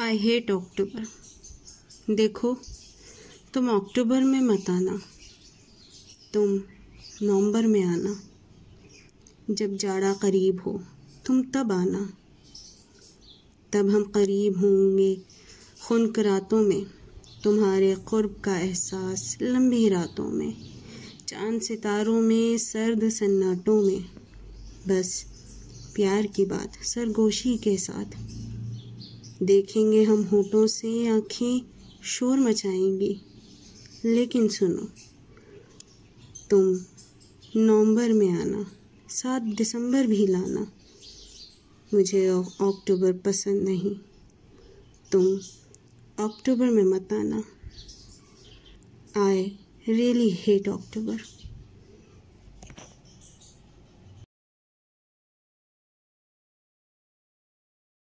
I hate अक्टूबर। देखो, तुम अक्टूबर में मत आना, तुम नवंबर में आना। जब जाड़ा करीब हो तुम तब आना, तब हम करीब होंगे खुनक रातों में, तुम्हारे कुर्ब का एहसास लंबी रातों में, चांद सितारों में, सर्द सन्नाटों में। बस प्यार की बात सरगोशी के साथ देखेंगे हम, होठों से आँखें शोर मचाएंगी। लेकिन सुनो, तुम नवंबर में आना, 7 दिसंबर भी लाना। मुझे अक्टूबर पसंद नहीं, तुम अक्टूबर में मत आना। I really hate October.